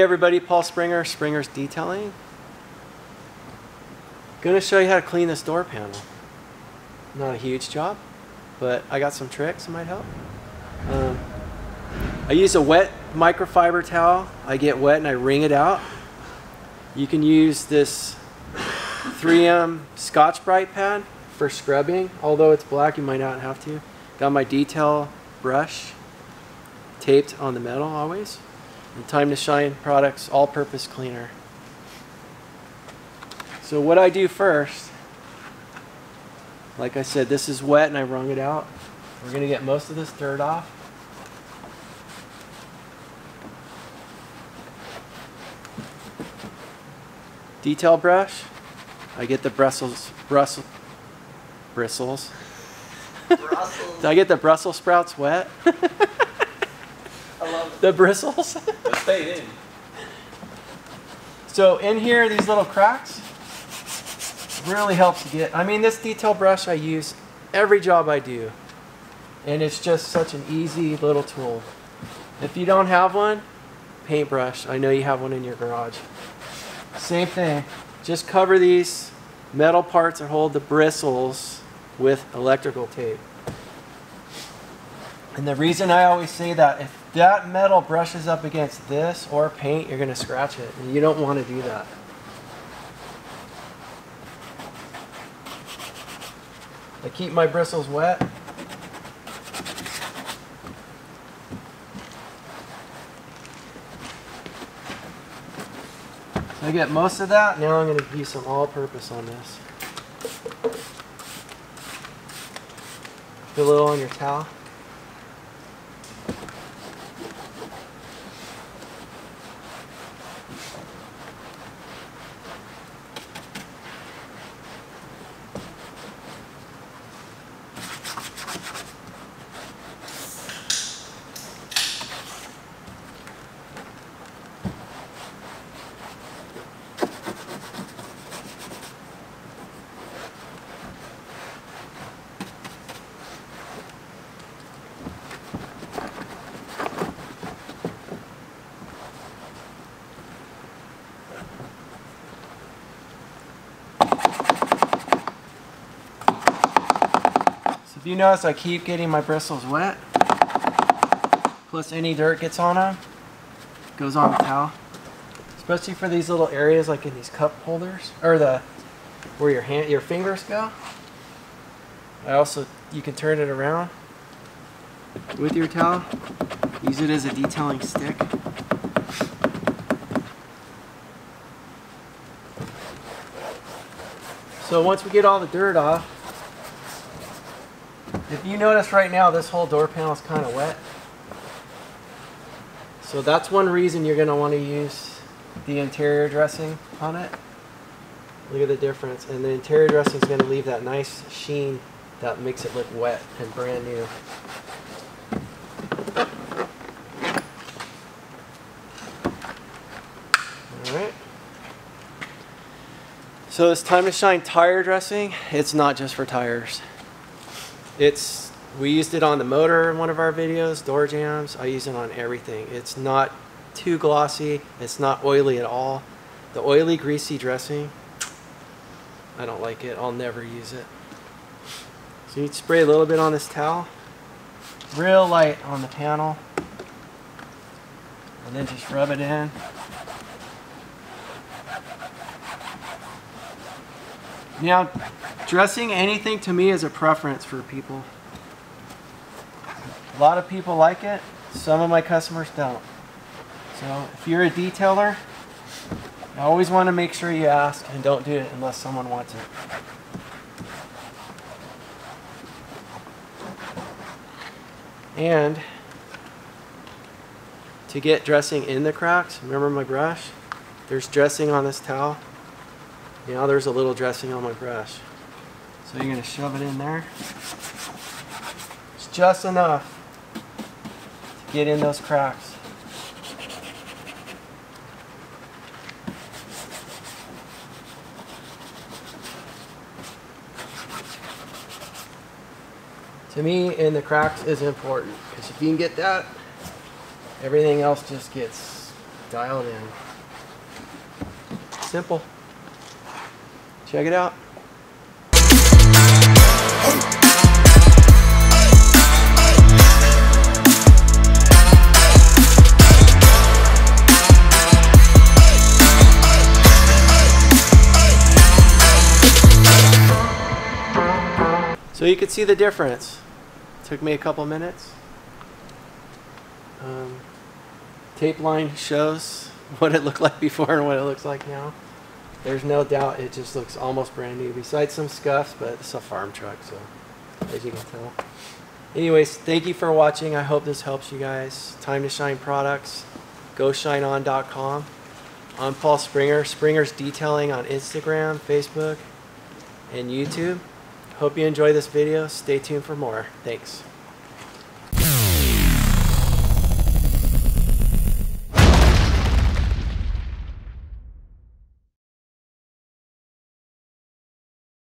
everybody, Paul Sprenger, Sprenger's Detailing. Gonna show you how to clean this door panel. Not a huge job, but I got some tricks that might help. I use a wet microfiber towel. I get wet and I wring it out. You can use this 3M Scotch-Brite pad for scrubbing. Although it's black, you might not have to. Got my detail brush taped on the metal always. And Time2Shine Products all-purpose cleaner. So what I do first, like I said, this is wet and I wrung it out. We're going to get most of this dirt off. Detail brush, I get the bristles. Did I get the Brussels sprouts wet? I love it. The bristles? They stayed in. So in here, these little cracks really helps to get, I mean, this detail brush I use every job I do. And it's just such an easy little tool. If you don't have one, paintbrush. I know you have one in your garage. Same thing. Just cover these metal parts that hold the bristles with electrical tape. And the reason I always say that, if that metal brushes up against this or paint, you're going to scratch it. And you don't want to do that. I keep my bristles wet. So I get most of that. Now I'm going to use some all-purpose on this. Put a little on your towel. If you notice, I keep getting my bristles wet, plus any dirt gets on them, goes on the towel. Especially for these little areas like in these cup holders, or where your fingers go. You can turn it around with your towel. Use it as a detailing stick. So once we get all the dirt off, if you notice right now, this whole door panel is kind of wet. So that's one reason you're going to want to use the interior dressing on it. Look at the difference. And the interior dressing is going to leave that nice sheen that makes it look wet and brand new. Alright. So this Time2Shine tire dressing, it's not just for tires. We used it on the motor in one of our videos, door jams. I use it on everything. It's not too glossy. It's not oily at all. The oily, greasy dressing, I don't like it. I'll never use it. So you spray a little bit on this towel, real light on the panel, and then just rub it in. Now, dressing anything to me is a preference for people. A lot of people like it. Some of my customers don't. So if you're a detailer, I always want to make sure you ask and don't do it unless someone wants it. And to get dressing in the cracks, remember my brush? There's dressing on this towel. Now there's a little dressing on my brush. So you're going to shove it in there. It's just enough to get in those cracks. To me, in the cracks is important, because if you can get that, everything else just gets dialed in. Simple. Check it out. So you can see the difference. Took me a couple minutes. Tape line shows what it looked like before and what it looks like now. There's no doubt it just looks almost brand new, besides some scuffs, but it's a farm truck, so as you can tell. Anyways, thank you for watching. I hope this helps you guys. Time to Shine products, GoShineOn.com. I'm Paul Sprenger, Springer's Detailing on Instagram, Facebook, and YouTube. Hope you enjoy this video. Stay tuned for more. Thanks.